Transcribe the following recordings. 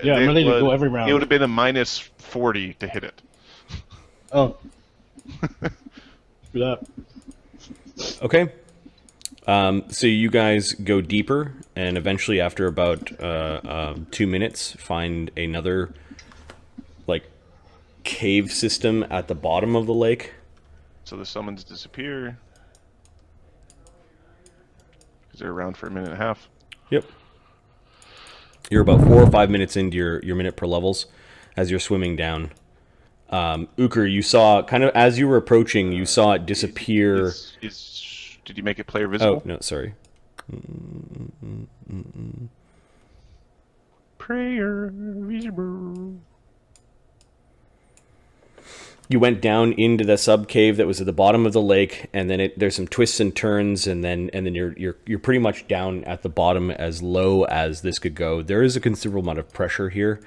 Yeah, I'm ready to go every round. It would have been a minus 40 to hit it. Oh. Screw that. Okay. So you guys go deeper, and eventually, after about 2 minutes, find another cave system at the bottom of the lake. So the summons disappear. Because they're around for a minute and a half. Yep. You're about 4 or 5 minutes into your minute per levels as you're swimming down. Ukher, you saw, kind of as you were approaching, you saw it disappear. Did you make it player visible? Oh, no, sorry. Player visible. You went down into the sub cave that was at the bottom of the lake, and then there's some twists and turns, and then you're pretty much down at the bottom as low as this could go. There is a considerable amount of pressure here.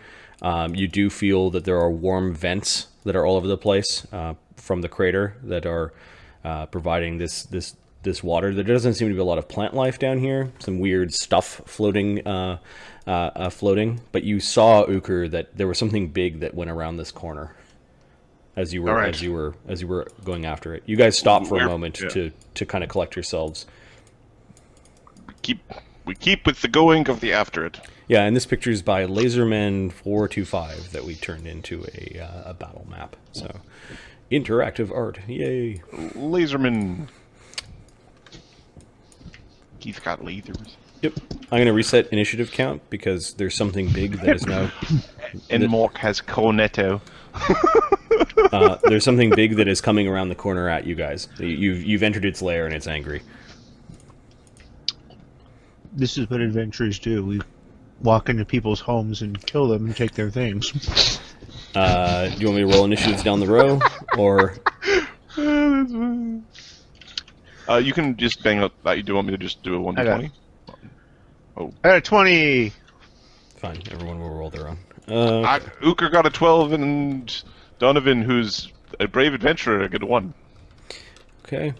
You do feel that there are warm vents that are all over the place from the crater that are providing this water. There doesn't seem to be a lot of plant life down here. Some weird stuff floating, but you saw, Ukher, that there was something big that went around this corner. As you were going after it, you guys stopped for a moment to kind of collect yourselves. We keep with the going of the after it. Yeah, and this picture is by Laserman425 that we turned into a battle map. So interactive art, yay! Laserman. He's got lasers. Yep. I'm going to reset initiative count because there's something big that is now. And Mork has Cornetto. There's something big that is coming around the corner at you guys. You've entered its lair and it's angry. This is what adventurers do. We walk into people's homes and kill them and take their things. Do you want me to roll initiatives down the row, or? You can just bang out that. You do want me to just do a 1 to 20? Oh, I got a 20. Fine, everyone will roll their own. Ukher got a 12, and Donovan, who's a brave adventurer, got a 1. Okay.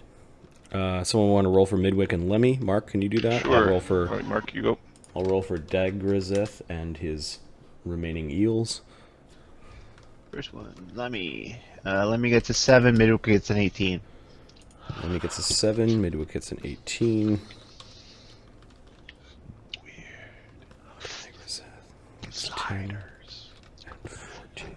Someone want to roll for Midwick and Lemmy? Mark, can you do that? Sure. I'll roll for. All right, Mark, you go. I'll roll for Dagrazeth and his remaining eels. First one, Lemmy. Lemmy gets a 7, Midwick gets an 18. Lemmy gets a 7, Midwick gets an 18. Weird. Dagrazeth gets Sliders. 10 and 14.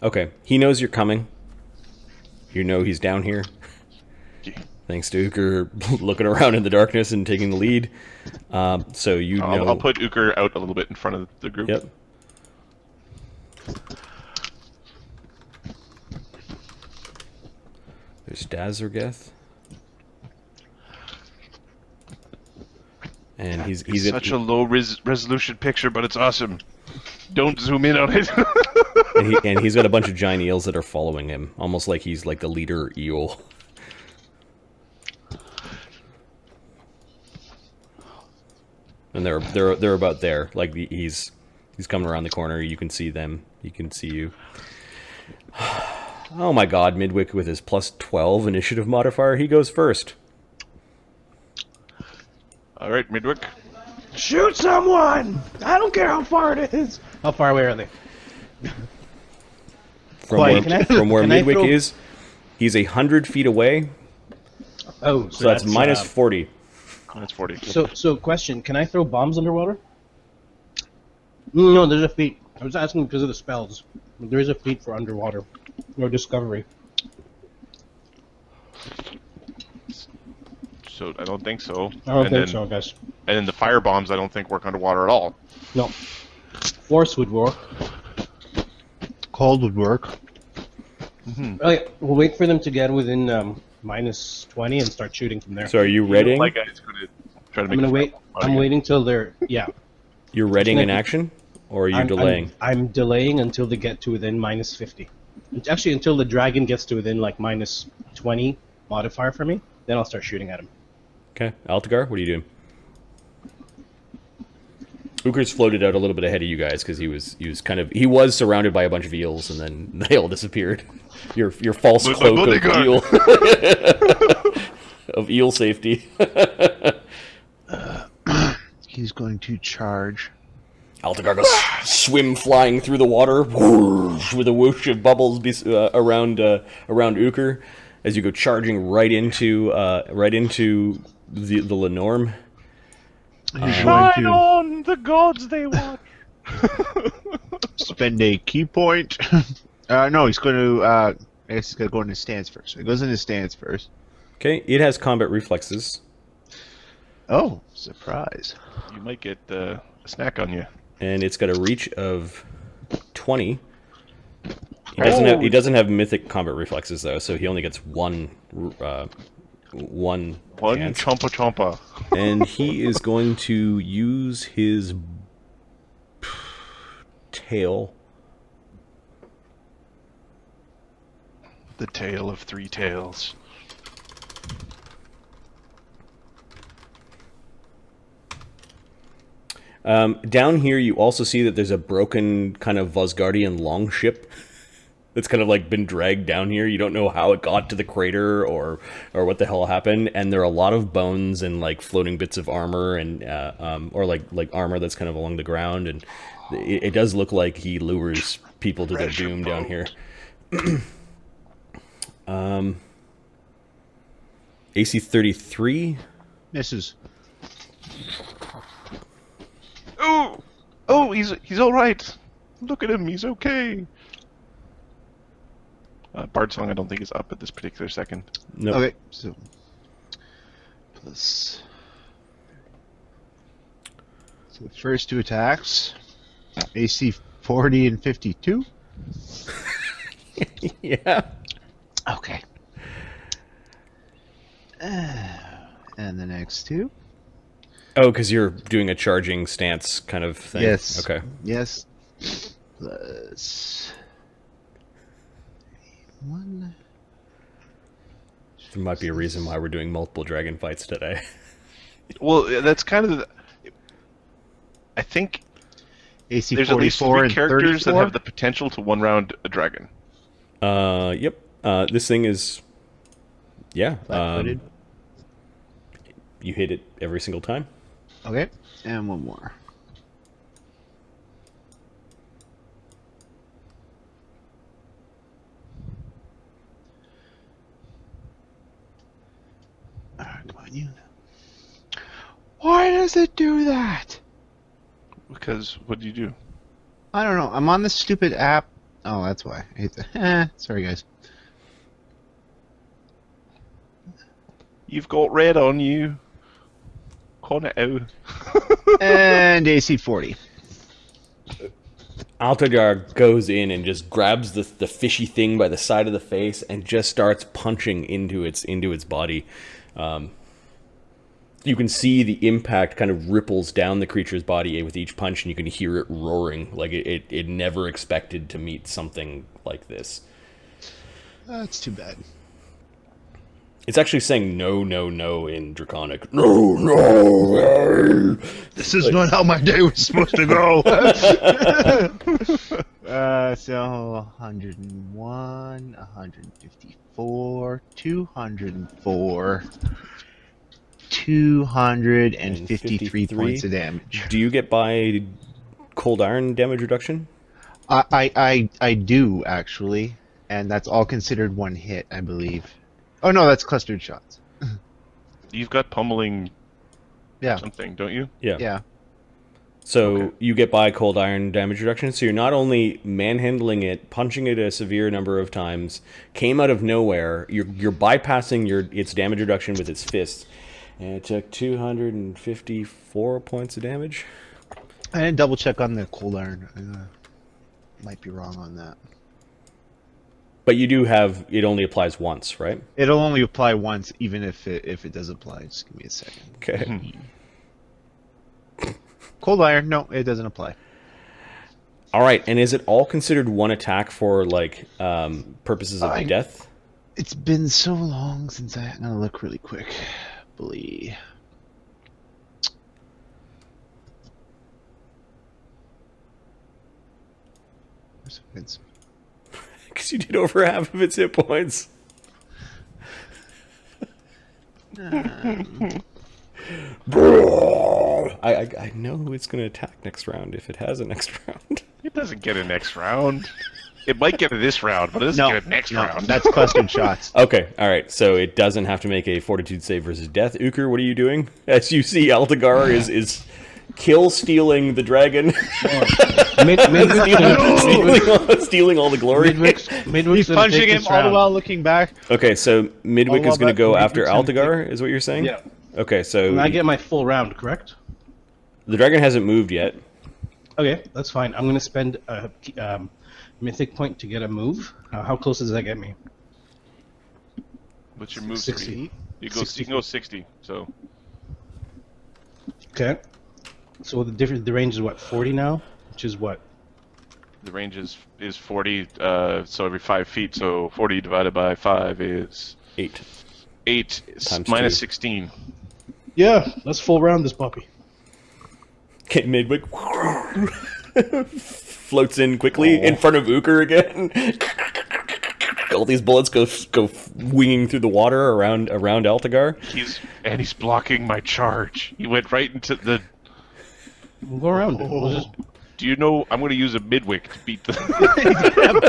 Okay, he knows you're coming. You know he's down here. Yeah. Thanks to Ukher looking around in the darkness and taking the lead. So you know... I'll put Ukher out a little bit in front of the group. Yep. There's Dazergeth. And he's such a low resolution picture, but it's awesome. Don't zoom in on it. and he's got a bunch of giant eels that are following him, almost like he's like the leader eel. And they're about there. Like he's coming around the corner. You can see them. You can see you. Oh my God! Midwick with his plus 12 initiative modifier. He goes first. All right, Midwick. Shoot someone! I don't care how far it is. How far away are they? From where Midwick is, he's 100 feet away. Oh, so that's minus 40. That's 40. So question: can I throw bombs underwater? No, there's a feat. I was asking because of the spells. There is a feat for underwater or discovery. So I don't think so. I don't think so, I guess. And then the fire bombs I don't think work underwater at all. No. Force would work. Cold would work. Mm-hmm. Okay, we'll wait for them to get within minus 20 and start shooting from there. So are you readying? My guy's going to try to make I'm gonna wait. I'm waiting till they're You're readying in action, or are you delaying? I'm delaying until they get to within minus 50. Actually, until the dragon gets to within like minus 20 modifier for me, then I'll start shooting at him. Okay, Altagar, what are you doing? Ukher's floated out a little bit ahead of you guys because he was surrounded by a bunch of eels and then they all disappeared. Your false cloak of eel. of eel safety. He's going to charge. Altagar goes swim flying through the water whoosh, with a whoosh of bubbles around Ukher as you go charging right into the Lenorm. He's going to on, the gods they watch. spend a key point. No, he's going to. I guess he's going to go in his stance first. He goes in his stance first. Okay, it has combat reflexes, Oh, surprise! You might get a snack on you. and it's got a reach of 20. He doesn't have mythic combat reflexes though, so he only gets one One chance. chompa chompa. And he is going to use his tail. The tale of three tails. Down here, you also see that there's a broken kind of Vosgardian longship that's kind of like been dragged down here. You don't know how it got to the crater or what the hell happened. And there are a lot of bones and like floating bits of armor and or like armor that's kind of along the ground. And it does look like he lures people to their doom down here. AC 33. Misses. Oh, he's all right. Look at him, he's okay. Bard Song I don't think is up at this particular second. No. Okay, so plus. So the first two attacks, AC 40 and 52. Yeah. Okay. And the next two. Oh, because you're doing a charging stance kind of thing. Yes. Okay. Yes. Plus 1. There might be a reason why we're doing multiple dragon fights today. Well, that's kind of I think AC there's at least 44 three and characters that 34? have the potential to one-round a dragon. Yep. This thing is... Yeah. Flat-footed. You hit it every single time. Okay, and one more. Alright, come on, you. Why does it do that? Because what do you do? I don't know. I'm on this stupid app. Oh, that's why. I hate that. Sorry, guys. You've got red on you. Call it out. And AC 40. Altagar goes in and just grabs the fishy thing by the side of the face and just starts punching into its body. You can see the impact kind of ripples down the creature's body with each punch, and you can hear it roaring like it never expected to meet something like this. That's too bad. It's actually saying no, no, no in Draconic. No, no. This is not how my day was supposed to go. So 101, 154, 204, 253 points of damage. Do you get by cold iron damage reduction? I do actually, and that's all considered one hit, I believe. Oh no, that's clustered shots. You've got pummeling Yeah. something, don't you? Yeah. Yeah. So Okay. you get by cold iron damage reduction. So you're not only manhandling it, punching it a severe number of times, came out of nowhere. You're bypassing its damage reduction with its fists, and it took 254 points of damage. I didn't double check on the cold iron. Might be wrong on that. But you do have it only applies once, right? It'll only apply once, even if it does apply. Just give me a second. Okay. Cold iron, no, it doesn't apply. All right. And is it all considered one attack for like purposes of death? It's been so long since I'm gonna look really quick. Blee. Where's Vince? Because you did over half of its hit points. I know it's going to attack next round if it has a next round. It doesn't get a next round. It might get it this round, but it doesn't get it next round. That's clustered shots. Okay, alright, so it doesn't have to make a fortitude save versus death. Ukher, what are you doing? As you see, Altagar is kill-stealing the dragon. Stealing all the glory. He's punching him all the while looking back. Okay, so Midwick is going to go after Altagar, is what you're saying? Yeah. Okay, so... And I get my full round, correct? The dragon hasn't moved yet. Okay, that's fine. I'm going to spend a mythic point to get a move. How close does that get me? What's your move 60. speed? You can go 60, so... Okay. So the range is what, 40 now? Which is what? The range is 40, so every 5 feet, so 40 divided by 5 is... 8. 8 Times minus 2. 16. Yeah, let's full round this puppy. Okay, Midwick floats in quickly in front of Ukher again. All these bullets go winging through the water around Altagar. He's blocking my charge. He went right into the... We'll go around it. We'll just... Do you know I'm going to use a Midwick to beat the...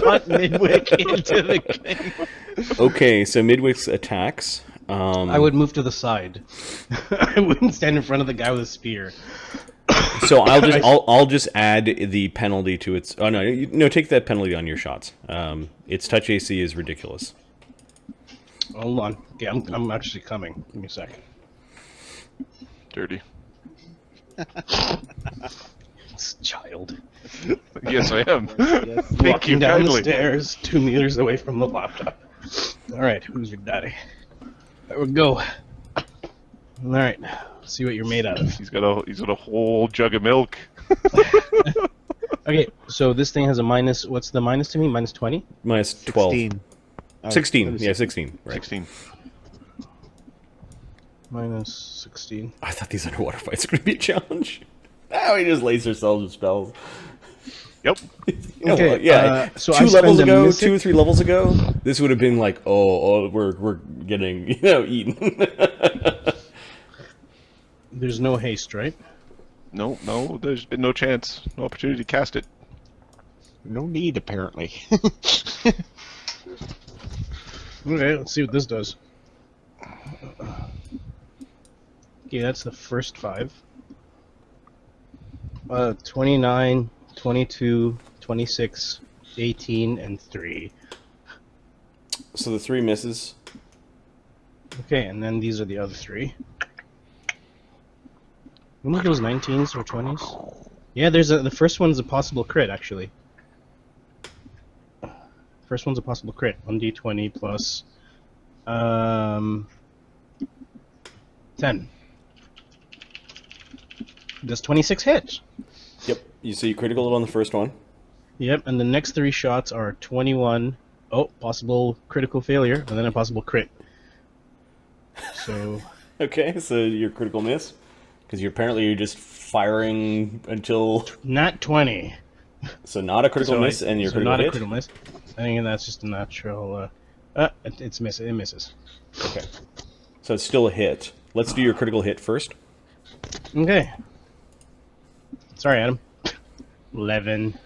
punt Midwick into the game. Okay, so Midwick's attacks. I would move to the side. I wouldn't stand in front of the guy with a spear. So I'll just add the penalty to its. Oh no, take that penalty on your shots. Its touch AC is ridiculous. Hold on. Okay, I'm actually coming. Give me a second. Dirty. It's child. Yes, I am. Yes. Thank Walking you down kindly. the stairs 2 meters away from the laptop. All right, who's your daddy? There we go. All right, see what you're made out of. He's got a whole jug of milk. Okay, so this thing has a minus. What's the minus to me? Minus 20. Minus 12. 16. 16. Yeah, 16. Right. 16. Minus 16. I thought these underwater fights were going to be a challenge. Now we just laser cells with spells. Yep. Okay, yeah. so 2 I levels spend a ago, mystic- 2 or 3 levels ago, this would have been like, we're getting eaten. There's no haste, right? No, there's been no chance. No opportunity to cast it. No need, apparently. Okay, let's see what this does. Okay, that's the first 5. 29, 22, 26, 18, and 3. So the 3 misses. Okay, and then these are the other 3. When are those 19s or 20s? Yeah, the first one's a possible crit, actually. First one's a possible crit. 1d20 plus 10. Does 26 hit? Yep. So you critical it on the first one. Yep, and the next 3 shots are 21. Oh, possible critical failure, and then a possible crit. So... Okay, so your critical miss. Because you're just firing until... Not 20. So not a critical miss, and your so critical not hit? a critical miss. I think that's just a natural... it misses. Okay. So it's still a hit. Let's do your critical hit first. Okay. Sorry, Adam. 11.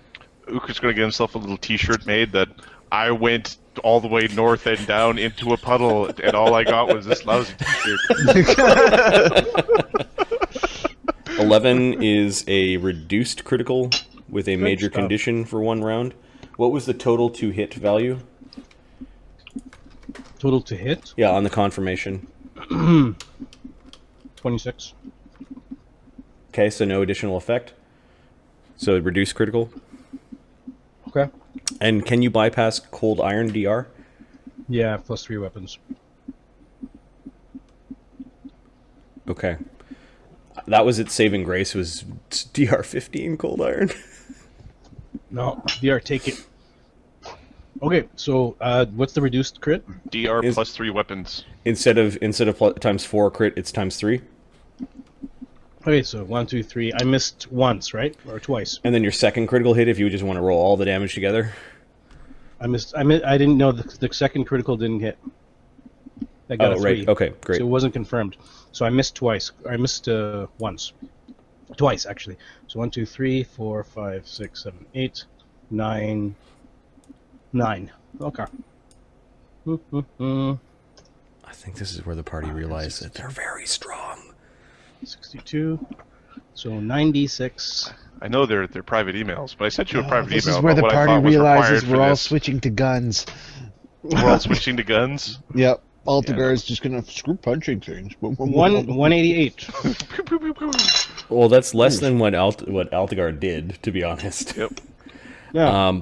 Ukher's gonna get himself a little T-shirt made that I went all the way north and down into a puddle, and all I got was this lousy T-shirt. 11 is a reduced critical with a major stuff. condition for 1 round. What was the total to hit value? Total to hit? Yeah, on the confirmation. 26. Okay, so no additional effect. So reduced critical. Okay. And can you bypass cold iron DR? Yeah, plus 3 weapons. Okay. That was its saving grace, was DR 15 cold iron. No, DR, take it. Okay, so what's the reduced crit? DR plus 3 weapons. Instead of times 4 crit, it's times 3. Okay, so 1, 2, 3. I missed once, right? Or twice. And then your second critical hit, if you just want to roll all the damage together. I didn't know the second critical didn't hit. I got Oh, a right. 3. Okay, great. So it wasn't confirmed. So I missed twice. I missed once. Twice, actually. So 1, 2, 3, 4, 5, 6, 7, 8, 9. 9. Okay. I think this is where the party realized that they're very strong. 62. So 96. I know they're private emails, but I sent you a private This email is where about the what I party thought was realizes required for we're all this. switching to guns. We're all switching to guns. Yep. Altagar is just gonna screw punching things. 188. Well, that's less than what Altagar did, to be honest. Yep. Yeah.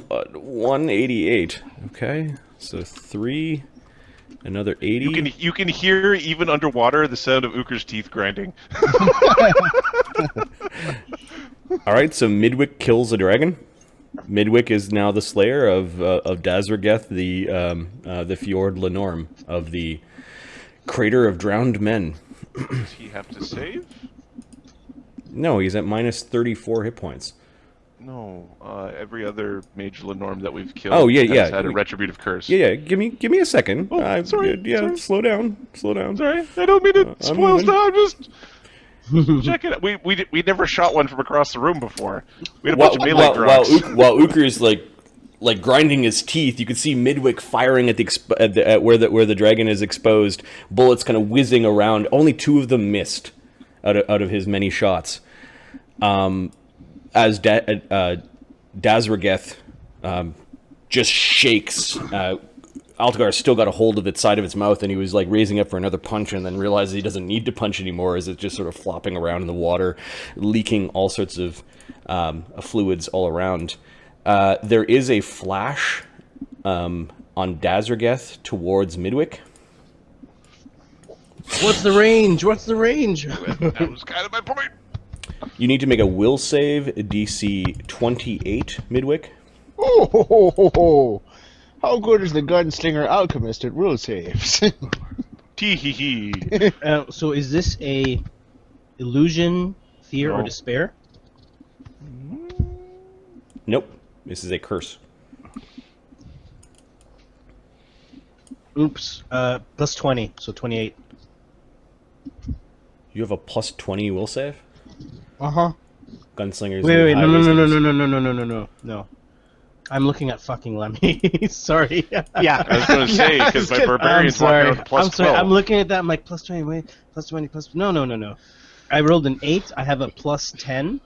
But 188. Okay, so 3, another 80. You can hear even underwater the sound of Ukher's teeth grinding. All right, so Midwick kills a dragon. Midwick is now the slayer of Dazrageth, the Fjord Lenorm of the Crater of Drowned Men. Does he have to save? No, he's at minus 34 hit points. No. Every other mage Lenorm that we've killed Oh, yeah, has yeah. had a retributive curse. Yeah, give me a second. Oh, sorry, Yeah, sorry. slow down. Sorry, I don't mean to spoil moving. stuff. I'm just checking it. We never shot one from across the room before. We had a bunch of melee grunts. While Ukher's like grinding his teeth, you can see Midwick firing at where the dragon is exposed. Bullets kind of whizzing around. Only 2 of them missed out of his many shots. As Dazrageth just shakes. Altagar's still got a hold of its side of its mouth, and he was like raising up for another punch, and then realizes he doesn't need to punch anymore, as it's just sort of flopping around in the water, leaking all sorts of fluids all around. There is a flash on Dazrageth towards Midwick. What's the range? What's the range? That was kind of my point. You need to make a will save, DC 28, Midwick. Oh, how good is the gunslinger alchemist at will saves? Tee hee hee. So is this a illusion, fear, or No. despair? Nope, this is a curse. Oops. Plus 20, so 28. You have a plus 20 will save? Uh-huh. Gunslingers. Wait, and no, high no, no, wisdoms. no, no, no, no, no, no, no. I'm looking at fucking Lemmy. Sorry. Yeah. I was going to say, because my barbarian's walking around with plus I'm sorry. 12. I'm looking at that. I'm like, plus 20, wait, plus 20, plus... No, no, no, no. I rolled an 8. I have a plus 10.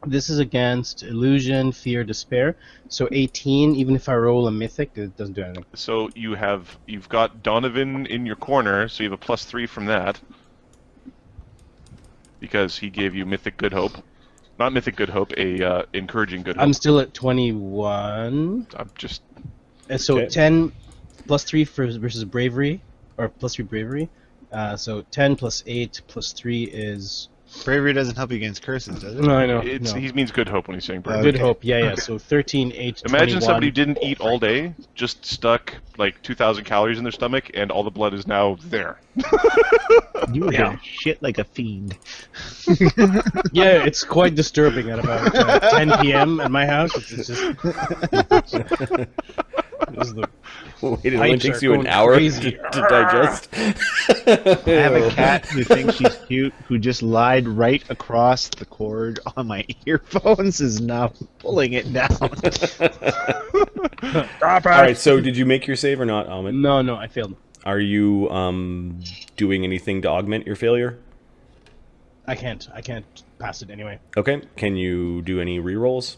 This is against illusion, fear, despair. So 18, even if I roll a mythic, it doesn't do anything. So you've got Donovan in your corner, so you have a plus 3 from that. Because he gave you Mythic Good Hope. Not Mythic Good Hope, a Encouraging Good Hope. I'm still at 21. I'm just... And so Okay. 10 plus 3 versus bravery, or plus 3 bravery. So 10 plus 8 plus 3 is... Bravery doesn't help you against curses, does it? No, I know. It's, no. He means Good Hope when he's saying Brave. Good Okay. hope, yeah. So 13, 8, Imagine 21. somebody didn't eat all day, just stuck like 2,000 calories in their stomach, and all the blood is now there. You were Yeah. gonna shit like a fiend. Yeah, it's quite disturbing at about 10 p.m. at my house. It's just... This is the... Wait, it only Pipes takes are you an going hour crazy. to digest. I have a cat who thinks she's cute, who just lied right across the cord on my earphones, is now pulling it down. All right, so did you make your save or not, Ahmed? No, I failed. Are you doing anything to augment your failure? I can't pass it anyway. Okay. Can you do any rerolls?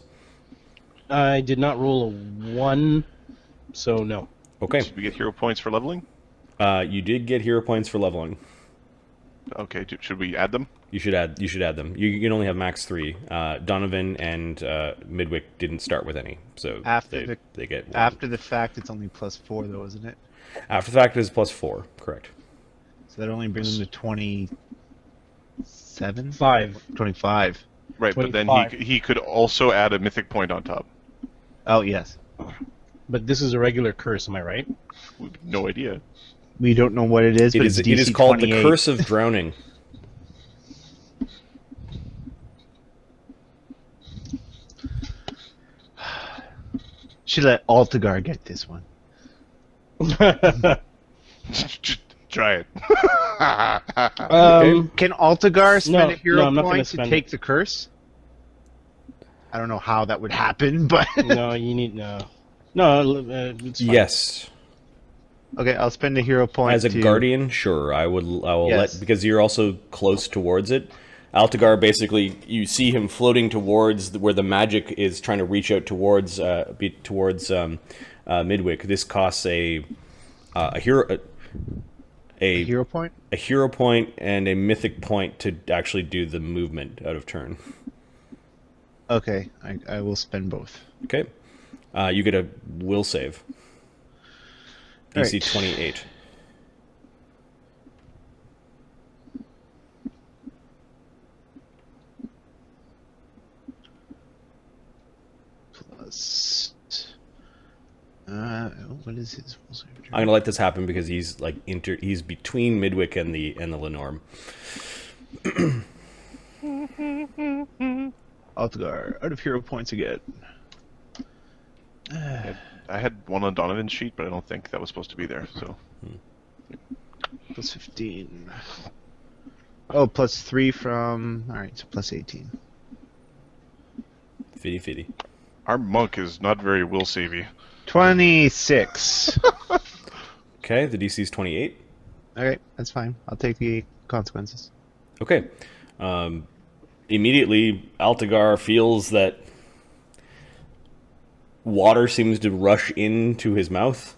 I did not roll a 1, so no. Okay. Did we get hero points for leveling? You did get hero points for leveling. Okay, should we add them? You should add them. You can only have max 3. Donovan and Midwick didn't start with any, so they get 1. After the fact, it's only +4 though, isn't it? After the fact, it is +4. Correct. So that only brings them to 27? 5. 25. Right, but then 25. he could also add a mythic point on top. Oh, yes. But this is a regular curse, am I right? We have no idea. We don't know what it is, It but is it's it DC is called 28. the Curse of Drowning. Should let Altagar get this one. Just try it. Can Altagar spend No, a hero no, I'm not gonna point to spend take it. the curse? I don't know how that would happen, but No, you need no. No, it's fine. Yes. okay, I'll spend a hero point As a to... guardian, sure, I will Yes. let, because you're also close towards it. Altagar, basically, you see him floating towards where the magic is trying to reach out towards Midwick. This costs a hero A hero point? a hero point and a mythic point to actually do the movement out of turn. Okay, I will spend both. Okay, you get a will save. DC Alright. 28. Plus... what is his will save? I'm gonna let this happen because he's like he's between Midwick and the Linnorm. Altagar, out of hero points again. I had one on Donovan's sheet, but I don't think that was supposed to be there. So Plus 15. Oh, plus 3 from... Alright, so plus 18. Fitty. our monk is not very will savey. 26. Okay, the DC is 28. Okay, that's fine. I'll take the consequences. Okay. Immediately, Altagar feels that water seems to rush into his mouth.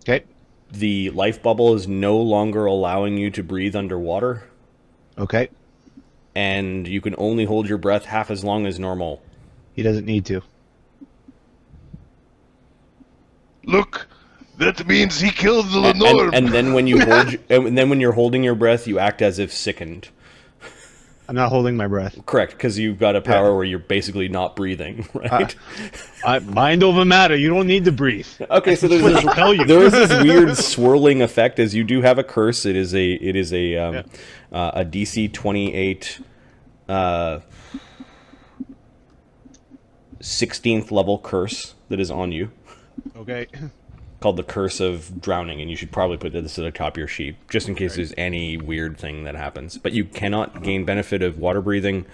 Okay. The life bubble is no longer allowing you to breathe underwater, Okay. and you can only hold your breath half as long as normal. He doesn't need to. Look, that means he killed the And, Lenore. and then when you and then when you're holding your breath, you act as if sickened. I'm not holding my breath. Correct, because you've got a power where you're basically not breathing, right? Mind over matter. You don't need to breathe. Okay, so there is this weird swirling effect as you do have a curse. It is a DC 28 16th level curse that is on you, Okay. called the Curse of Drowning, and you should probably put this at the top of your sheet just in case there's any weird thing that happens. But you cannot gain benefit of water breathing.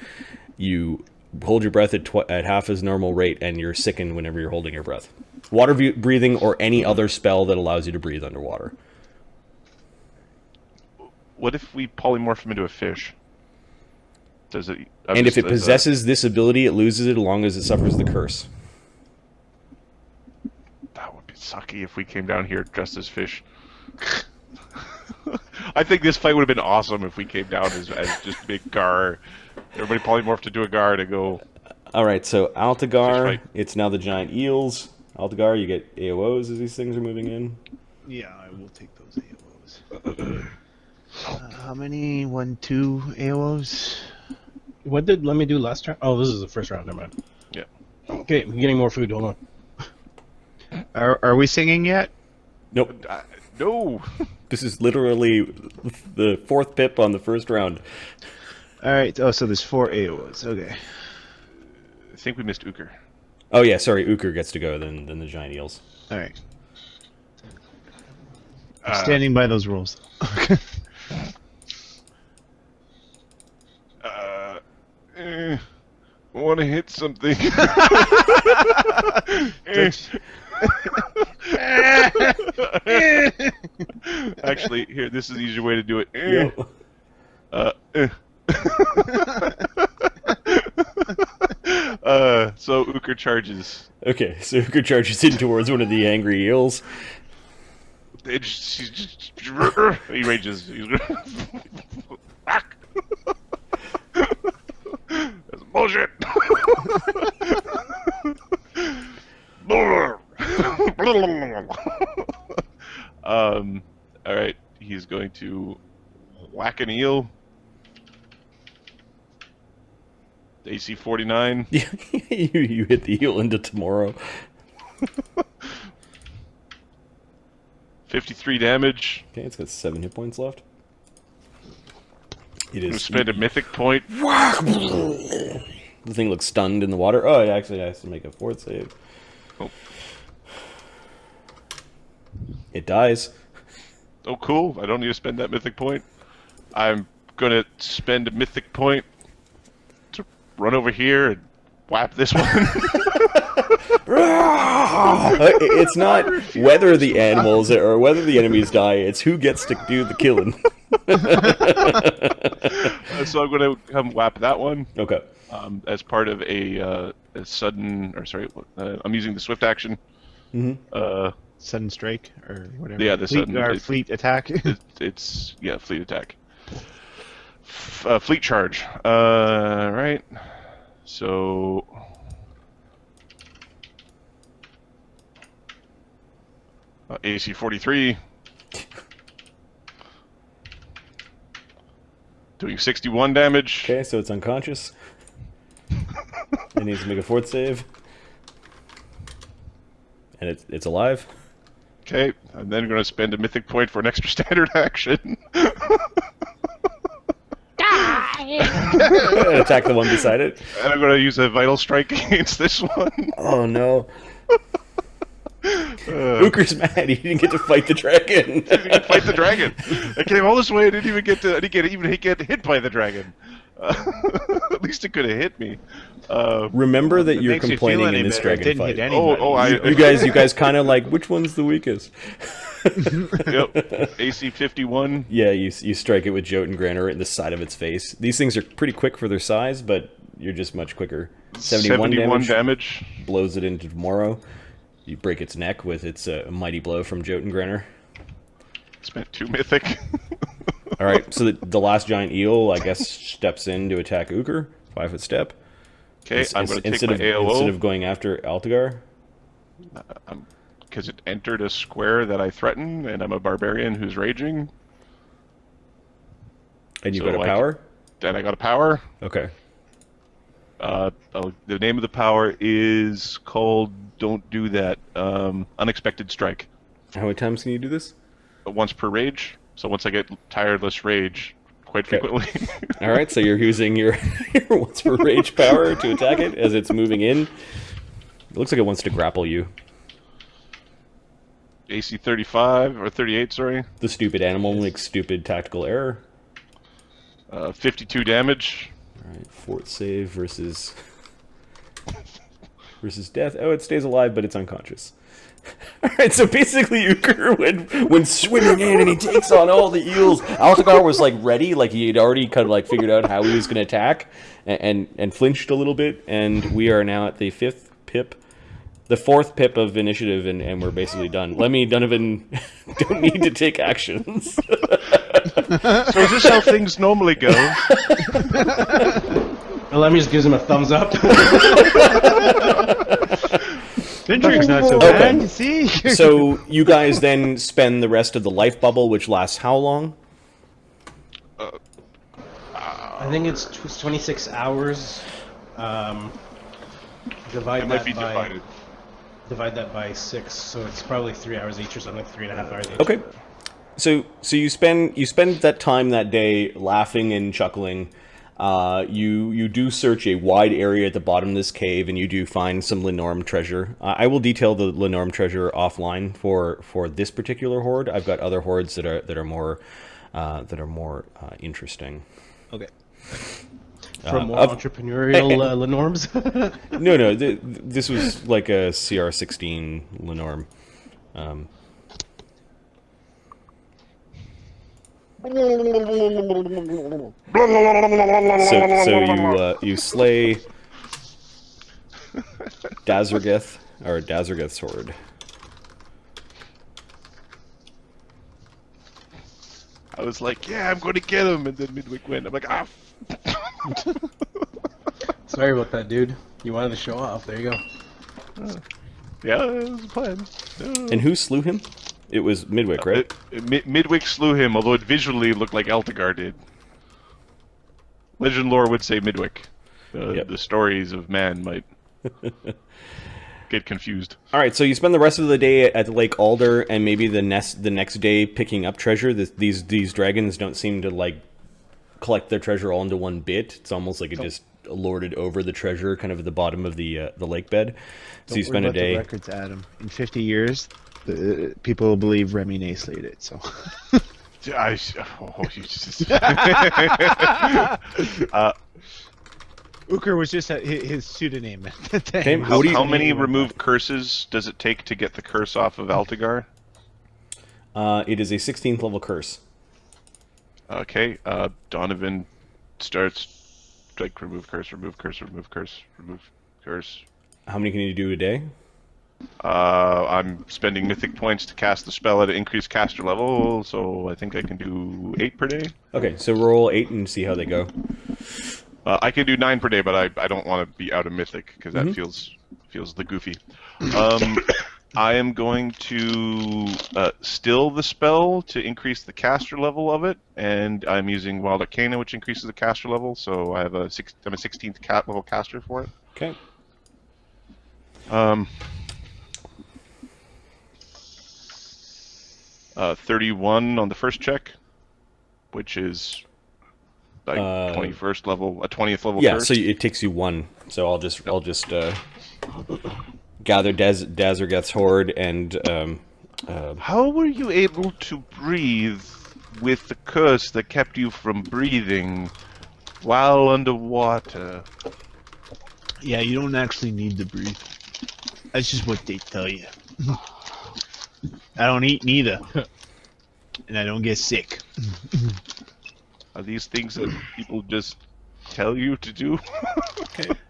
You hold your breath at half as normal rate, and you're sickened whenever you're holding your breath. Water breathing or any other spell that allows you to breathe underwater. What if we polymorph him into a fish? Does it? And if it possesses this ability, it loses it as long as it suffers the curse. That would be sucky if we came down here dressed as fish. I think this fight would have been awesome if we came down as just big Gar. Everybody polymorphed into a Gar to go. All right, so Fish Altagar, fight. it's now the giant eels. Altagar, you get AOs as these things are moving in. Yeah, I will take those AOs. How many? 1, 2 AOs? What did let me do last round? Oh, this is the first round. Never mind. Yeah. Okay, I'm getting more food. Hold on. Are we singing yet? Nope. No. This is literally the fourth pip on the first round. Alright, oh, so there's 4 AOs. Okay. I think we missed Ukher. Oh yeah, sorry, Ukher gets to go then the giant eels. Alright. I'm standing by those rules. I want to hit something. Actually, here, this is the easier way to do it. So Ukher charges. Okay, so Ukher charges in towards one of the angry eels. He rages. He's back. That's bullshit. All right. He's going to whack an eel. AC 49. you hit the eel into tomorrow. 53 damage. Okay, it's got 7 hit points left. It I'm is. spend a mythic point. The thing looks stunned in the water. Oh, it actually has to make a 4th save. Oh. It dies. Oh, cool. I don't need to spend that mythic point. I'm going to spend a mythic point to run over here and whap this one. It's not whether the animals or whether the enemies die, it's who gets to do the killing. So I'm going to come whap that one. Okay. As part of a sudden, or sorry, I'm using the swift action. Sudden strike or whatever. Yeah, the sudden fleet attack. It's fleet attack. Fleet charge. Right. So AC 43. Doing 61 damage. Okay, so it's unconscious. It needs to make a fort save. And it's alive. Okay, I'm then going to spend a mythic point for an extra standard action. Attack the one beside it. And I'm going to use a vital strike against this one. Oh no. Ukher's mad. He didn't get to fight the dragon. Didn't fight the dragon. I came all this way. I didn't even get to. I didn't even get hit by the dragon. At least it could have hit me. Remember that you're makes you feel complaining any in this better. It dragon didn't fight. hit anybody. You guys kind of like, which one's the weakest? Yep. AC 51. Yeah, you strike it with Jotun right in the side of its face. These things are pretty quick for their size, but you're just much quicker. 71 damage. Blows it into tomorrow. You break its neck with its mighty blow from Jotun. Spent 2 mythic. All right, so the last giant eel, I guess, steps in to attack Ukher. 5-foot step. Okay, I'm going to take my AOO. Instead of going after Altagar. Because it entered a square that I threaten, and I'm a barbarian who's raging. And you've got a power? Then I got a power. Okay. The name of the power is called Don't Do That. Unexpected Strike. How many times can you do this? Once per rage. So once I get tireless rage, quite frequently. All right, so you're using your once per rage power to attack it as it's moving in. It looks like it wants to grapple you. AC 35 or 38, sorry. The stupid animal makes stupid tactical error. 52 damage. All right, fort save versus death. Oh, it stays alive, but it's unconscious. All right, so basically, Ukher when swimming in and he takes on all the eels. Altagar was like ready, like he had already kind of like figured out how he was going to attack, and flinched a little bit. And we are now at the 4th pip of initiative, and we're basically done. Lemmy, Donovan don't need to take actions. So is this how things normally go? Lemmy just gives him a thumbs up. Intrigue's not so bad, you see? So you guys then spend the rest of the life bubble, which lasts how long? I think it's 26 hours. Divide that by 6, so it's probably 3 hours each or something, 3.5 hours each. Okay. So you spend that time that day laughing and chuckling. You do search a wide area at the bottom of this cave, and you do find some linnorm treasure. I will detail the linnorm treasure offline for this particular horde. I've got other hordes that are more interesting. Okay. For more entrepreneurial linnorms? No. This was like a CR16 linnorm. So you slay Dazargeth, or Dazargeth's horde. I was like, yeah, I'm going to get him, and then Midwick went. I'm like, ah. Sorry about that, dude. You wanted to show off. There you go. Yeah, that was a plan. And who slew him? It was Midwick, right? Midwick slew him, although it visually looked like Altagar did. Legend lore would say Midwick. The stories of man might get confused. All right, so you spend the rest of the day at Lake Alder, and maybe the next day picking up treasure. These dragons don't seem to like collect their treasure all into one bit. It's almost like it just lorded over the treasure, kind of at the bottom of the lake bed. So you spend a day. The records, Adam. In 50 years, People believe Remy Nay slayed it. So. You just... Ukher was just his pseudonym at the time. Okay, what do you- How many remove curses does it take to get the curse off of Altigar? It is a 16th level curse. Okay, Donovan starts like remove curse, remove curse, remove curse, remove curse. How many can you do a day? I'm spending mythic points to cast the spell at an increased caster level, so I think I can do 8 per day. Okay, so roll 8 and see how they go. I can do 9 per day, but I don't want to be out of mythic because that feels the goofy. I am going to still the spell to increase the caster level of it, and I'm using Wild Arcana, which increases the caster level, so I have I'm a 16th level caster for it. Okay. 31 on the first check, which is like 21st level, a 20th level. Yeah, curse. so it takes you 1. So I'll just gather Dazergeth's horde and How were you able to breathe with the curse that kept you from breathing while underwater? Yeah, you don't actually need to breathe. That's just what they tell you. I don't eat neither. And I don't get sick. Are these things that people just tell you to do?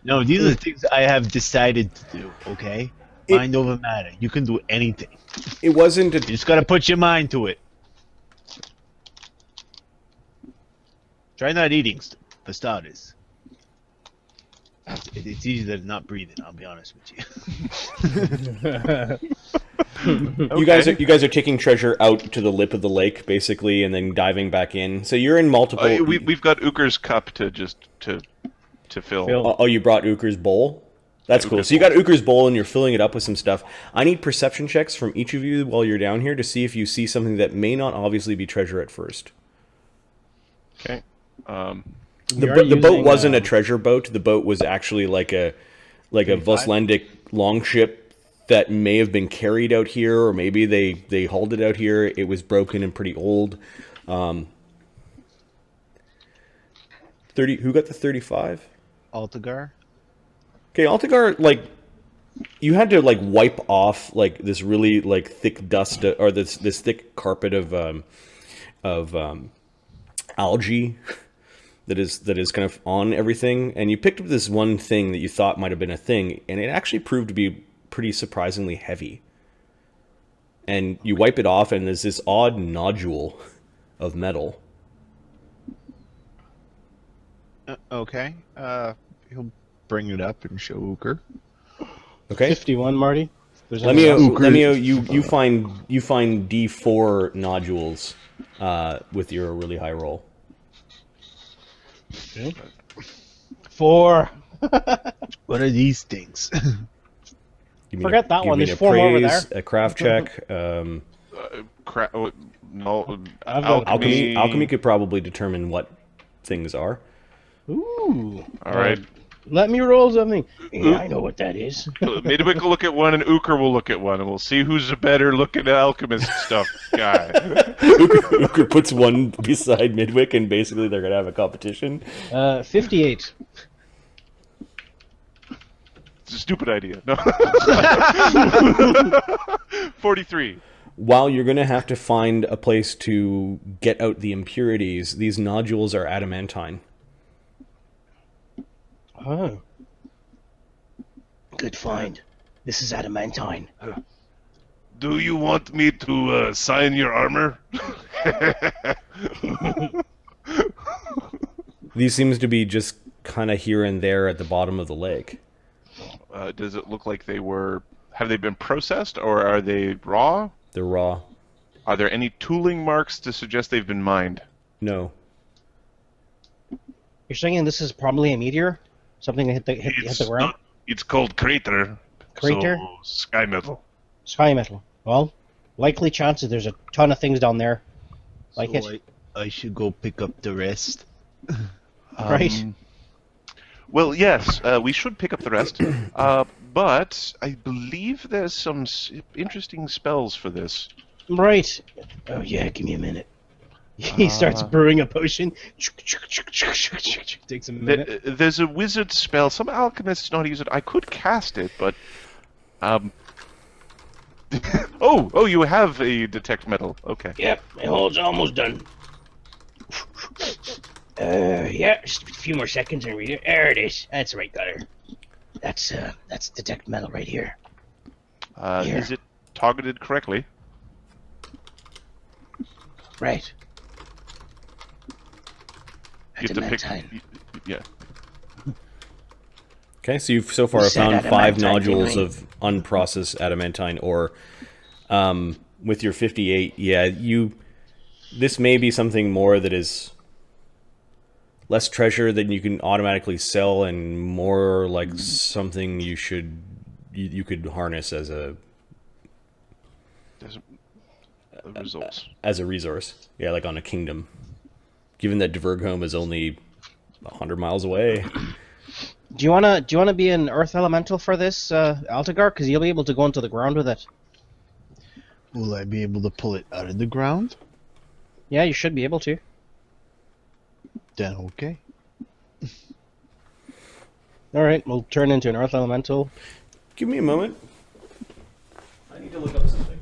No, these are the things I have decided to do, okay? Mind over matter. You can do anything. it wasn't You just gotta put your mind to it. Try not eating, for starters. It's easier than not breathing, I'll be honest with you. You guys are taking treasure out to the lip of the lake, basically, and then diving back in. So you're in multiple. We've got Ukher's cup to just to fill. Oh, you brought Ukher's bowl. That's cool. Ukher's So you got Ukher's bowl, and you're filling it up with some stuff. I need perception checks from each of you while you're down here to see if you see something that may not obviously be treasure at first. Okay. The boat wasn't a treasure boat. The boat was actually like a Voslandic longship that may have been carried out here, or maybe they hauled it out here. It was broken and pretty old. 30. Who got the 35? Altigar? Okay, Altigar, like, you had to like wipe off like this really like thick dust or this thick carpet of algae that is kind of on everything, and you picked up this one thing that you thought might have been a thing, and it actually proved to be pretty surprisingly heavy. And you wipe it off, and there's this odd nodule of metal. Okay. He'll bring it up and show Ukher. Okay. 51, Marty. Let me you find D4 nodules with your really high roll. Okay. 4. What are these things? You mean Forget that you one. mean There's 4 more over appraise, there. a craft check. No. I've got Alchemy could probably determine what things are. Ooh. All right. Let me roll something. Yeah, I know what that is. Midwick will look at one, and Ukher will look at one, and we'll see who's a better looking alchemist stuff guy. Ukher puts one beside Midwick, and basically they're gonna have a competition. 58. It's a stupid idea. No. 43. While you're gonna have to find a place to get out the impurities, these nodules are adamantine. Oh. Good find. This is adamantine. Do you want me to sign your armor? These seems to be just kind of here and there at the bottom of the lake. Does it look like they were... Have they been processed, or are they raw? They're raw. Are there any tooling marks to suggest they've been mined? No. You're saying this is probably a meteor? Something that hit the ground? It's called crater. Crater? So, sky metal. Sky metal. Well, likely chances there's a ton of things down there. Like it. I should go pick up the rest. Right. Well, yes, we should pick up the rest. but I believe there's some interesting spells for this. Right. Oh yeah, give me a minute. He starts brewing a potion. Takes a minute. There's a wizard spell. Some alchemists know how to use it. I could cast it, but oh, you have a detect metal. Okay. Yep, my hole's almost done. Yeah, just a few more seconds and read it. There it is. That's the right color. That's detect metal right here. Here. Is it targeted correctly? Right. You have to pick. Yeah. Okay, so you've so far found 5 nodules of unprocessed adamantine ore. With your 58, yeah, this may be something more that is less treasure that you can automatically sell, and more like something you could harness as a resource. Yeah, like on a kingdom. Given that Divergome is only 100 miles away. Do you wanna be an earth elemental for this, Altagar? Because you'll be able to go into the ground with it. Will I be able to pull it out of the ground? Yeah, you should be able to. Then okay. All right, we'll turn into an earth elemental. Give me a moment. I need to look up something.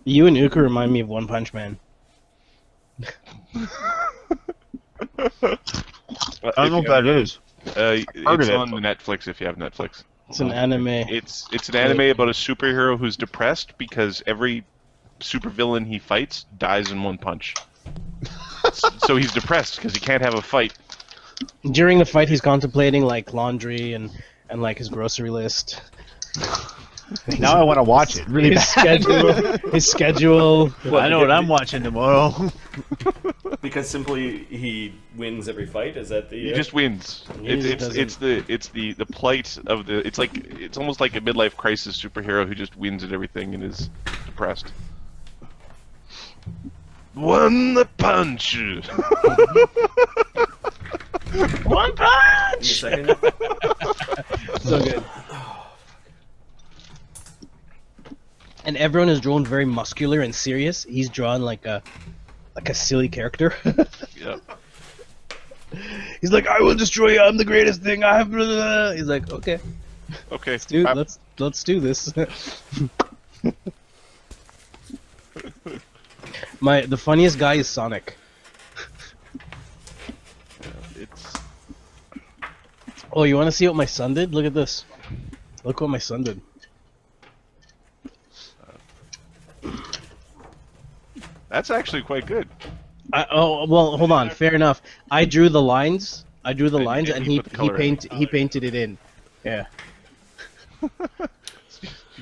You and Ukher remind me of One Punch Man. I don't know what that is. It's on Netflix if you have Netflix. It's an anime. It's an anime about a superhero who's depressed because every supervillain he fights dies in one punch. So he's depressed because he can't have a fight. During the fight, he's contemplating like laundry and like his grocery list. Now I want to watch it. Really his schedule. Well, I know what I'm watching tomorrow. Because simply he wins every fight. Is that the? He just wins. It's the plight of the. It's almost like a midlife crisis superhero who just wins at everything and is depressed. Won the punch. One punch. Give me a second. So good. And everyone is drawn very muscular and serious. He's drawn like a silly character. Yep. He's like, I will destroy you. I'm the greatest thing. I have. Blah, blah, blah. He's like, okay, let's do this. The funniest guy is Sonic. Oh, you want to see what my son did? Look at this. Look what my son did. That's actually quite good. Well, hold on. Fair enough. I drew the lines. And he painted it in. Yeah. You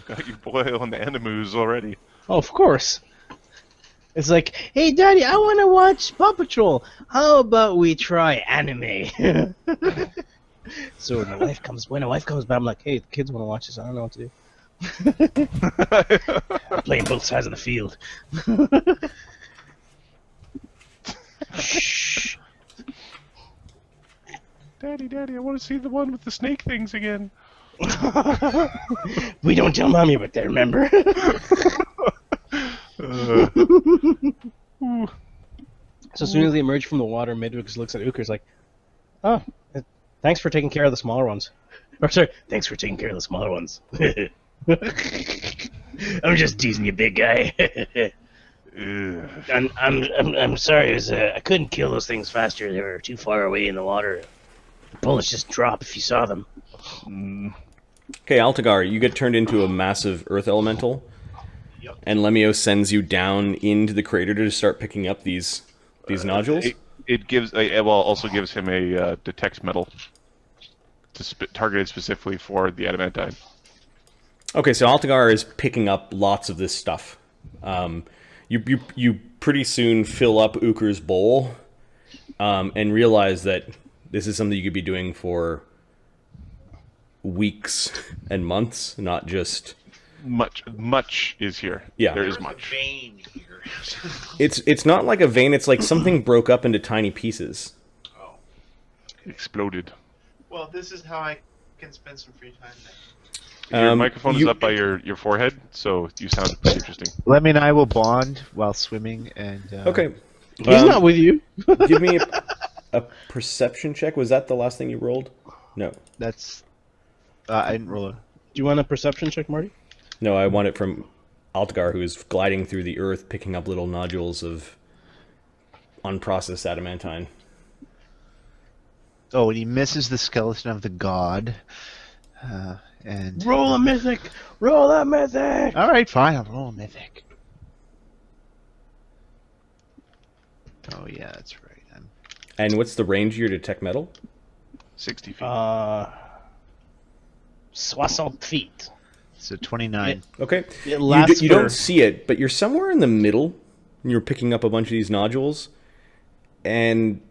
got your boy on the animus already. Oh, of course. It's like, hey, Daddy, I want to watch Paw Patrol. How about we try anime? So when my wife comes back, I'm like, hey, the kids want to watch this. I don't know what to do. I'm playing both sides of the field. Shh. Daddy, I want to see the one with the snake things again. We don't tell Mommy about that, remember? So as soon as they emerge from the water, Midwix looks at Ukher's like, oh, thanks for taking care of the smaller ones. Or sorry, thanks for taking care of the smaller ones. I'm just teasing you, big guy. I'm sorry. I couldn't kill those things faster. They were too far away in the water. The bullets just drop if you saw them. Okay, Altagar, you get turned into a massive earth elemental, and Lemio sends you down into the crater to start picking up these nodules. It also gives him a detect metal, targeted specifically for the adamantine. Okay, so Altagar is picking up lots of this stuff. You pretty soon fill up Ukher's bowl, and realize that this is something you could be doing for weeks and months, not just... Much is here. Yeah. There is much. Vein here. It's not like a vein, it's like something broke up into tiny pieces. exploded. Well, this is how I can spend some free time then. Your microphone is up by your forehead, so you sound pretty interesting. Lemmy and I will bond while swimming, and Okay. He's not with you. Give me a perception check. Was that the last thing you rolled? No. that's. I didn't roll it. Do you want a perception check, Marty? No, I want it from Altgar, who is gliding through the earth, picking up little nodules of unprocessed adamantine. Oh, and he misses the skeleton of the god. And Roll a mythic. Roll a mythic. all right, fine. I'll roll a mythic. Oh yeah, that's right. And what's the range of your detect metal? 60 feet. 60 feet. So 29. Okay. It lasts You for- don't see it, but you're somewhere in the middle. And you're picking up a bunch of these nodules, and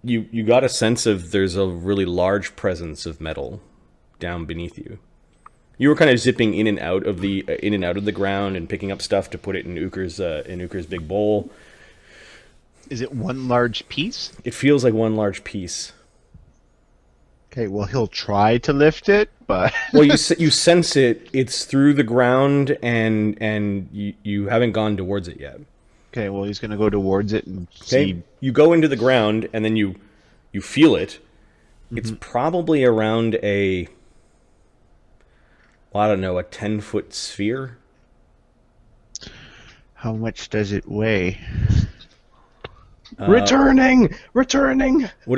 you got a sense of there's a really large presence of metal down beneath you. You were kind of zipping in and out of the ground and picking up stuff to put it in Ukher's big bowl. Is it one large piece? It feels like one large piece. Okay, well he'll try to lift it, but Well, you sense it. It's through the ground, and you haven't gone towards it yet. okay, well he's gonna go towards it and Okay, see. you go into the ground, and then you feel it. It's probably around a 10-foot sphere. How much does it weigh? Returning. What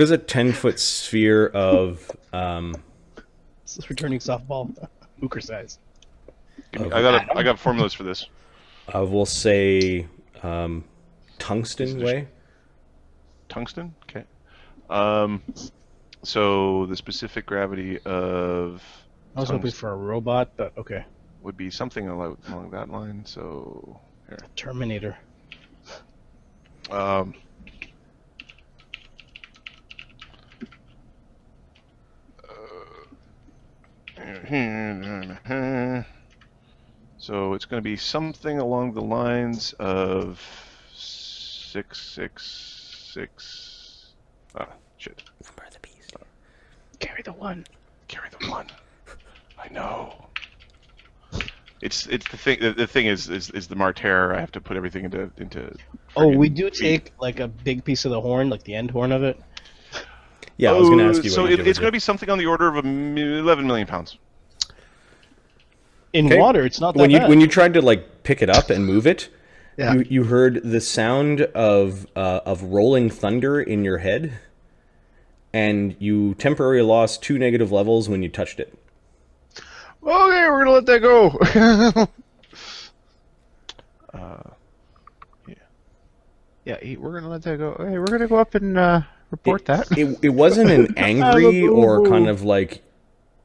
is a 10-foot sphere of? It's a returning softball. Ukher size. I got formulas for this. We'll say tungsten weigh. Tungsten? Okay. So the specific gravity of I was hoping for a robot, but okay. would be something along that line. So here. Terminator. So it's going to be something along the lines of 666. Ah, shit. Number of the beast. Carry the one. Carry the one. I know. It's the thing. The thing is the martyr. I have to put everything into. Oh, we friggin' do take like a big piece of the horn, like the end horn of it. Yeah, I was going to ask you. So what you do it's with going to be something on the order of 11 million pounds. In Okay. water, it's not that when you bad. when you tried to like pick it up and move it. Yeah. You heard the sound of rolling thunder in your head, and you temporarily lost 2 negative levels when you touched it. Okay, we're gonna let that go. Yeah. Yeah, we're gonna let that go. Okay, we're gonna go up and report that. It wasn't an angry or kind of like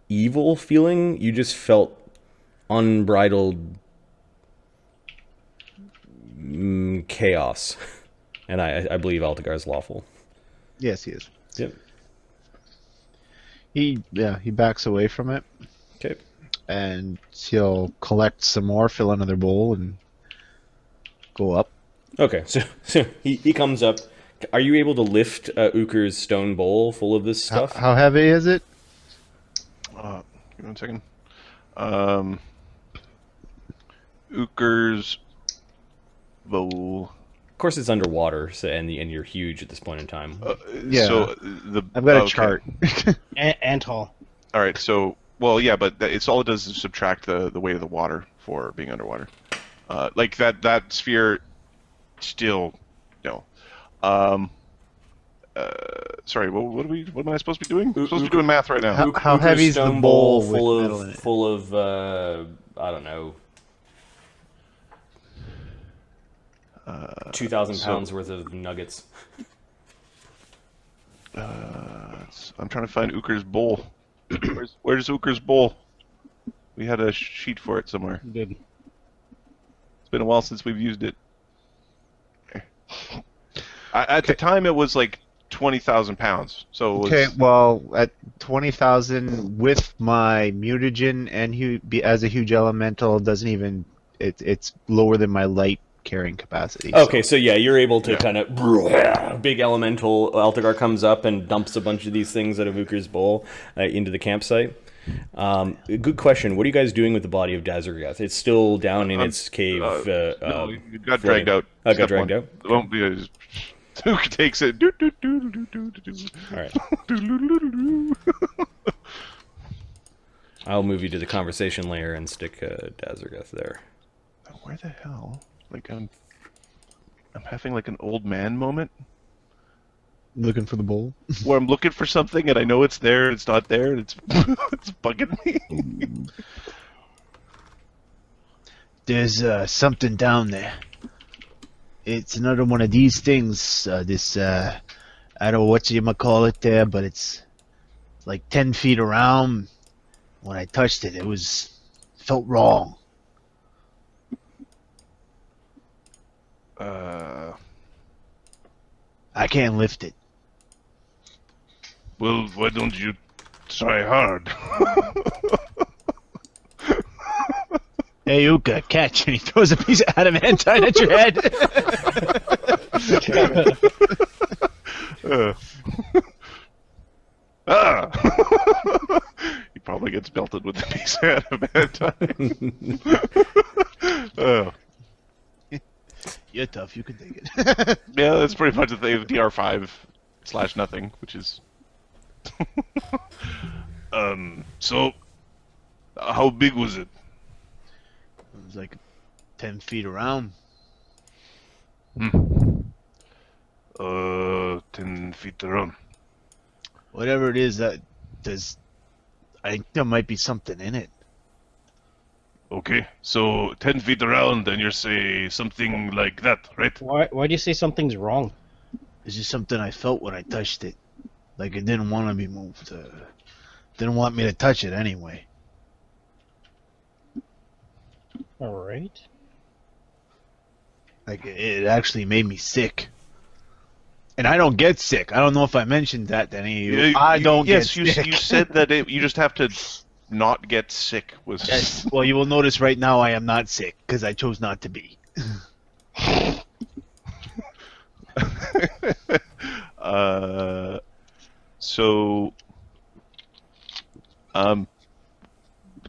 evil feeling. You just felt unbridled chaos, and I believe Altagar is lawful. Yes, he is. Yep. He backs away from it, Okay. and he'll collect some more, fill another bowl, and go up. Okay. So he comes up. Are you able to lift Ukher's stone bowl full of this stuff? How heavy is it? Give me 1 second. Ukher's bowl. Of course, it's underwater, so and you're huge at this point in time. Yeah. So I've got a okay. chart. And tall. All right. So yeah, but it's all it does is subtract the weight of the water for being underwater. Like that sphere, still no. Sorry. What am I supposed to be doing? I'm supposed to be doing math right now. How Ukher's heavy is the stone bowl with full metal in of it? full of I don't know, 2,000 pounds worth of nuggets. I'm trying to find Ukher's bowl. Where's Ukher's bowl? We had a sheet for it somewhere. Good. It's been a while since we've used it. At the time, it was like 20,000 pounds. So it was, Okay, well, at 20,000 with my mutagen and as a huge elemental, doesn't even it's lower than my light carrying capacity. Okay, so yeah, you're able to Yeah. kind of big elemental Altagar comes up and dumps a bunch of these things out of Ukher's bowl into the campsite. Good question. What are you guys doing with the body of Dazargath? It's still down in its cave. No, it got floating. dragged out. Oh, it got Step dragged one. out? It won't be as... Duke takes it. Do, do, do, do, do, do, do. All right. Do, do, do, do, do. I'll move you to the conversation layer and stick Dazargath there. Where the hell? Like I'm having like an old man moment Looking for the bowl. where I'm looking for something and I know it's there and it's not there and it's it's bugging me. There's something down there. It's another one of these things. I don't know what you might call it there, but it's like 10 feet around. When I touched it, felt wrong. I can't lift it. Well, why don't you try hard? Hey, Ukher, catch! And he throws a piece of adamantine at your head. He probably gets belted with a piece of adamantine. You're tough. You can take it. Yeah, that's pretty much the thing of DR5/nothing, which is. So, how big was it? It was like 10 feet around. 10 feet around. Whatever it is, I think there might be something in it. Okay, so 10 feet around, and you say something like that, right? Why do you say something's wrong? It's just something I felt when I touched it. Like it didn't want to be moved. Didn't want me to touch it anyway. All right. Like it actually made me sick. And I don't get sick. I don't know if I mentioned that to any of you. I don't get sick. Yes, you said that you just have to not get sick. Yes. Well, you will notice right now I am not sick because I chose not to be. So,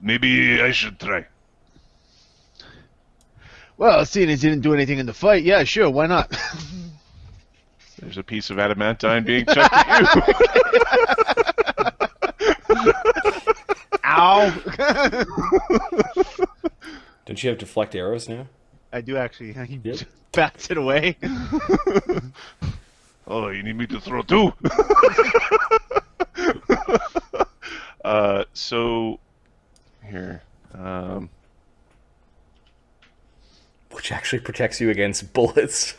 maybe I should try. Well, seeing as you didn't do anything in the fight, yeah, sure, why not? There's a piece of adamantine being chucked at you. Ow! Don't you have deflect arrows now? I do actually. He bats it away. Oh, you need me to throw two? So, here. Which actually protects you against bullets.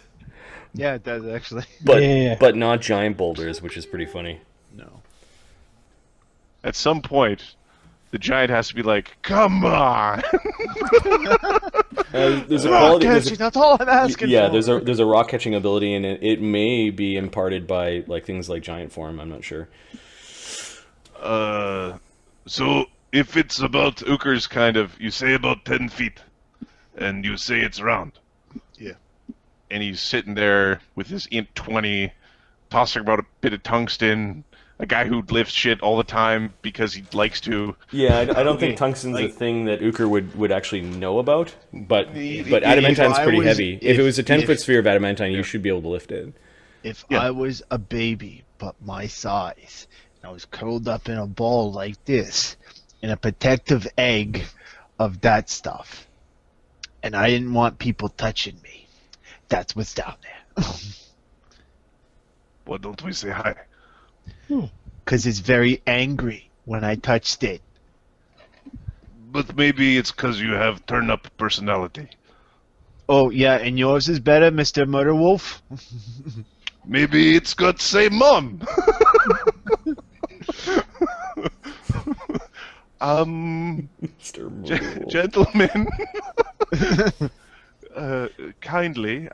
Yeah, it does actually. But not giant boulders, which is pretty funny. No. At some point, the giant has to be like, "Come on!" There's a quality. That's all I'm asking yeah, for. there's a rock catching ability, and it may be imparted by like things like giant form. I'm not sure. So if it's about Ukher's kind of, you say about 10 feet, and you say it's round. Yeah. And he's sitting there with his int 20, tossing about a bit of tungsten, a guy who lifts shit all the time because he likes to. Yeah, I don't think tungsten's a thing that Ukher would actually know about, but adamantine's pretty heavy. If it was a 10-foot sphere of adamantine, you should be able to lift it. If I was a baby, but my size, and I was curled up in a ball like this, in a protective egg of that stuff, and I didn't want people touching me, that's what's down there. Why don't we say hi? Because it's very angry when I touched it. But maybe it's because you have turn-up personality. Oh, yeah, and yours is better, Mr. Murder Wolf? Maybe it's got say mom. Gentlemen, kindly,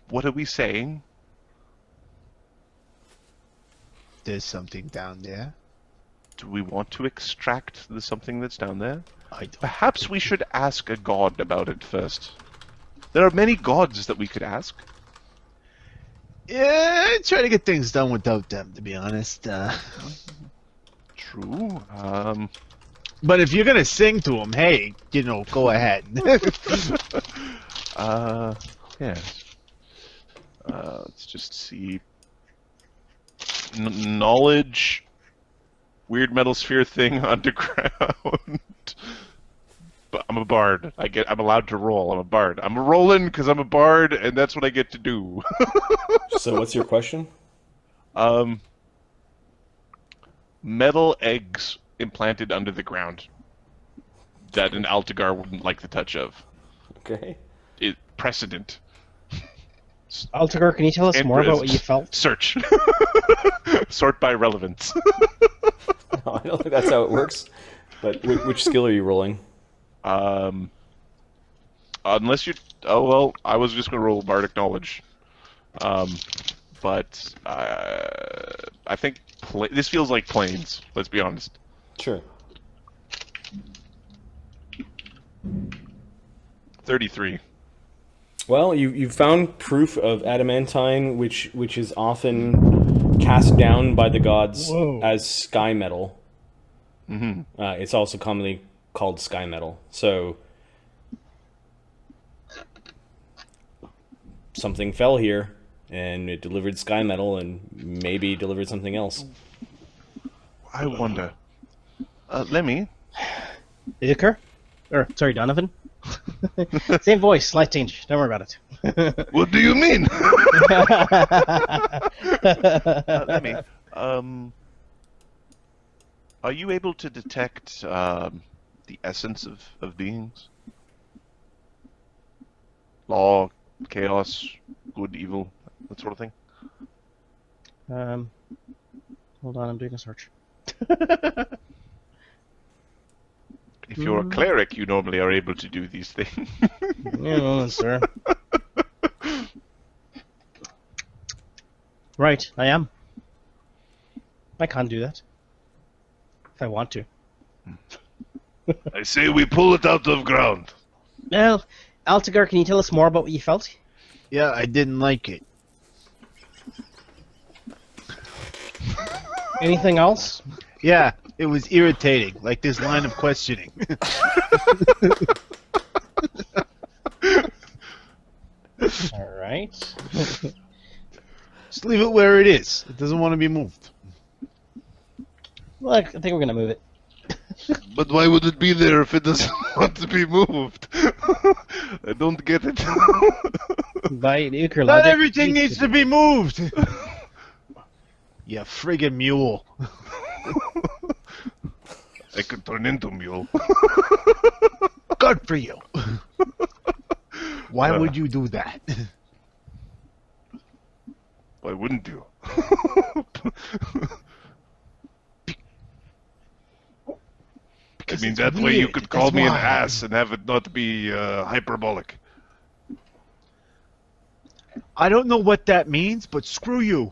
what are we saying? There's something down there. Do we want to extract the something that's down there? I don't. Perhaps we should ask a god about it first. There are many gods that we could ask. Yeah, try to get things done without them, to be honest. True. But if you're gonna sing to them, hey, go ahead. Yes. Let's just see. Knowledge. Weird metal sphere thing underground. But I'm a bard. I'm allowed to roll. I'm a bard. I'm rolling because I'm a bard, and that's what I get to do. So what's your question? Metal eggs implanted under the ground that an Altagar wouldn't like the touch of. Okay. Precedent. Altagar, can you tell us more about what you felt? Search. Sort by relevance. No, I don't think that's how it works. But which skill are you rolling? Unless you... Oh, well, I was just going to roll Bardic Knowledge. But I think this feels like Plains, let's be honest. Sure. 33. Well, you found proof of adamantine, which is often cast down by the gods as sky metal. Mm-hmm. It's also commonly called sky metal. So something fell here, and it delivered sky metal, and maybe delivered something else. I wonder. Lemmy? Ukher? Sorry, Donovan? Same voice, slight change. Don't worry about it. What do you mean? Lemmy, are you able to detect the essence of beings? Law, chaos, good, evil, that sort of thing? Hold on, I'm doing a search. If you're a cleric, you normally are able to do these things. Yeah, well, sir. Right, I am. I can't do that. If I want to. I say we pull it out of ground. Well, Altagar, can you tell us more about what you felt? Yeah, I didn't like it. Anything else? Yeah, it was irritating, like this line of questioning. Alright. Just leave it where it is. It doesn't want to be moved. Well, I think we're gonna move it. But why would it be there if it doesn't want to be moved? I don't get it. By Ukher Not logic, everything needs to be moved! You friggin' mule. I could turn into mule. Good for you. Why would you do that? Why wouldn't you? I mean, that way you could call me an ass and have it not be hyperbolic. I don't know what that means, but screw you.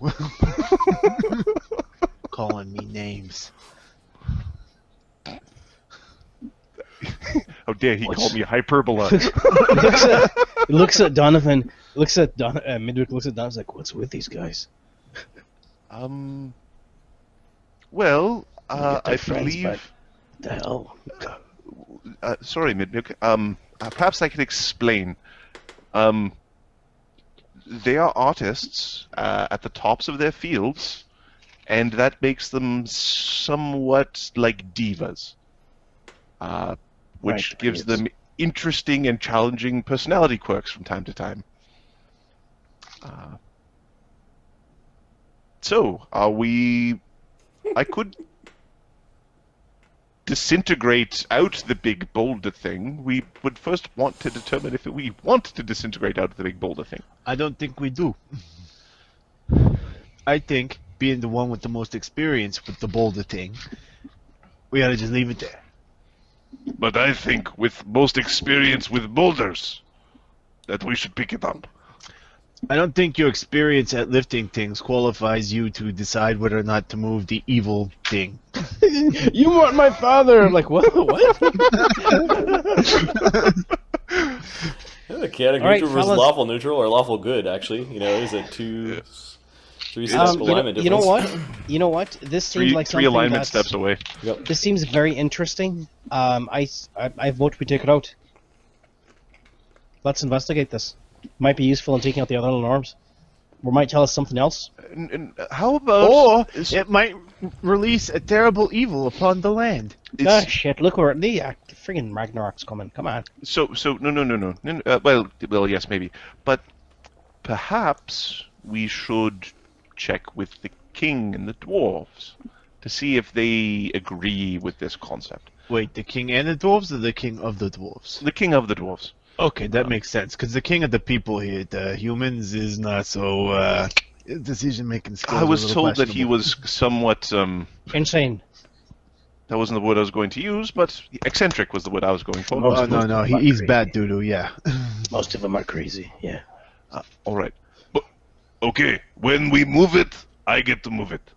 Calling me names. How dare he call me hyperbola? looks at Donovan. Midwick looks at Donovan's like, "What's with these guys?" Well, Get their I friends believe. back. The hell? Sorry, Midnick. Perhaps I could explain. They are artists at the tops of their fields, and that makes them somewhat like divas, which Right, gives yes. them interesting and challenging personality quirks from time to time. So, are we... I could disintegrate out the big boulder thing. We would first want to determine if we want to disintegrate out the big boulder thing. I don't think we do. I think, being the one with the most experience with the boulder thing, we gotta just leave it there. But I think with most experience with boulders, that we should pick it up. I don't think your experience at lifting things qualifies you to decide whether or not to move the evil thing. You want my father? Like what? What? The chaotic All right, neutral versus fellas. lawful neutral or lawful good, actually. You know, is it 3-step alignment you know difference? what? You know what? This seems like Three something alignment that's, steps away. Yep. This seems very interesting. I vote we take it out. Let's investigate this. Might be useful in taking out the other norms. Or might tell us something else. And how about... Or it might release a terrible evil upon the land. Ah, shit, look where the friggin' Ragnarok's coming. Come on. So no. Well, yes, maybe. But perhaps we should check with the king and the dwarves to see if they agree with this concept. Wait, the king and the dwarves, or the king of the dwarves? The king of the dwarves. Okay, that makes sense, because the king of the people here, the humans, is not so, decision-making skills. I was are a little told that he questionable. was somewhat, Insane. that wasn't the word I was going to use, but eccentric was the word I was going for. Most- Oh, no, he's bad doo-doo, yeah. Most of them are crazy, yeah. All right. But, okay, when we move it, I get to move it.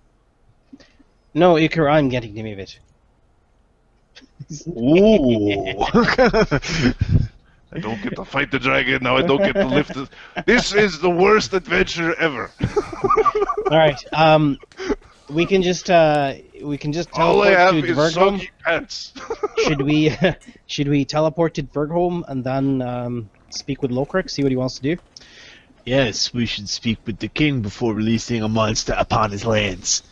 No, Ukher, I'm getting to move it. Ooh. I don't get to fight the dragon, now I don't get to lift it. This is the worst adventure ever. Alright, we can just All I teleport have to is Dvergholm. soggy pants. Should we teleport to Dvergholm and then speak with Lokrik, see what he wants to do? Yes, we should speak with the king before releasing a monster upon his lands.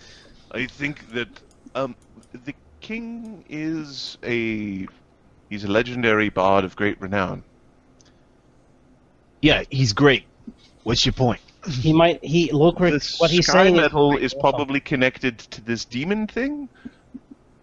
I think that the king is he's a legendary bard of great renown. Yeah, he's great. What's your point? Lokrik, what The he's sky saying metal is is probably connected to this demon thing.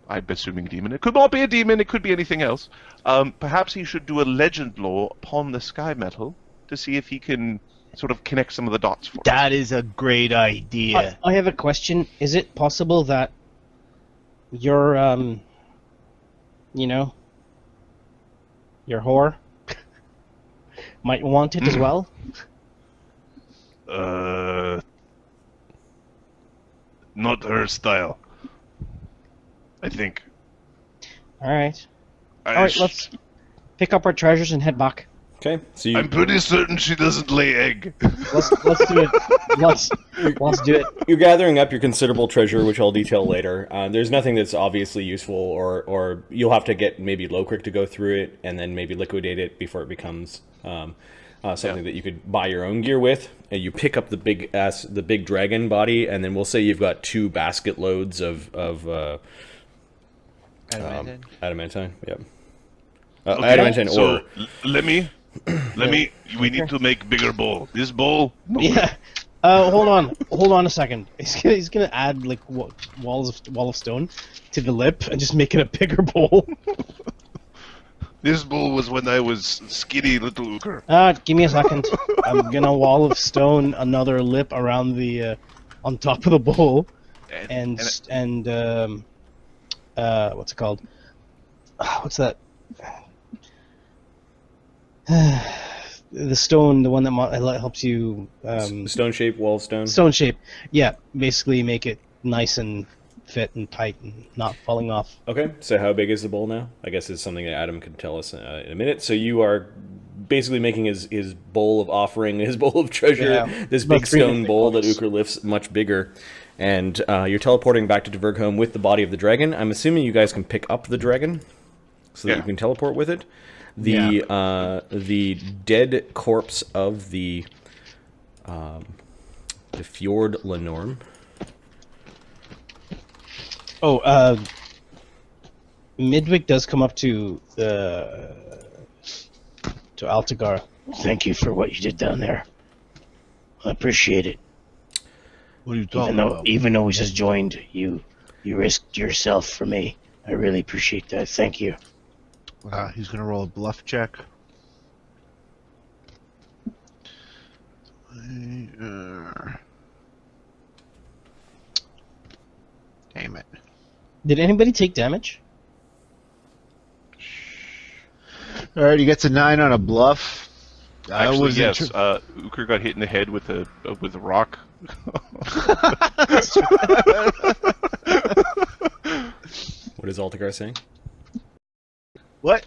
I'm assuming demon. It could not be a demon. It could be anything else. Perhaps he should do a legend lore upon the sky metal to see if he can sort of connect some of the dots for us. That is a great idea. I have a question. Is it possible that your your whore might want it as well? Not her style. I think. Alright. Alright, let's pick up our treasures and head back. Okay, so I'm pretty certain she doesn't lay egg. Let's do it. Let's do it. you're gathering up your considerable treasure, which I'll detail later. There's nothing that's obviously useful, or you'll have to get maybe Lokrik to go through it and then maybe liquidate it before it becomes something that you could buy your own gear with. And you pick up the big dragon body, and then we'll say you've got 2 basket loads of adamantine. Yep. Adamantine ore. Let me. We need to make bigger bowl. This bowl. No. Yeah. Hold on a second. He's gonna add like wall of stone to the lip and just make it a bigger bowl. This bowl was when I was skinny little Ukher. Give me a second. I'm gonna wall of stone another lip around the on top of the bowl, and what's it called? What's that? The stone, the one that helps you. Stone shape, wall of stone. Stone shape. Yeah, basically make it nice and fit and tight and not falling off. Okay, so how big is the bowl now? I guess it's something that Adam can tell us in a minute. So you are basically making his bowl of offering, his bowl of treasure, Yeah. this About big 3 stone big bowl that bowls. Ukher lifts much bigger. And you're teleporting back to Dvergholm with the body of the dragon. I'm assuming you guys can pick up the dragon so that you can teleport with it. The dead corpse of the fjord Lenorm. Midwick does come up to Altagar. Thank you for what you did down there. I appreciate it. What are you talking about? Even though we just joined, you risked yourself for me. I really appreciate that. Thank you. He's gonna roll a bluff check. Damn it. Did anybody take damage? Alright, he gets a 9 on a bluff. Actually, wasn't yes. tr- Ukher got hit in the head with a rock. What is Altagar saying? What?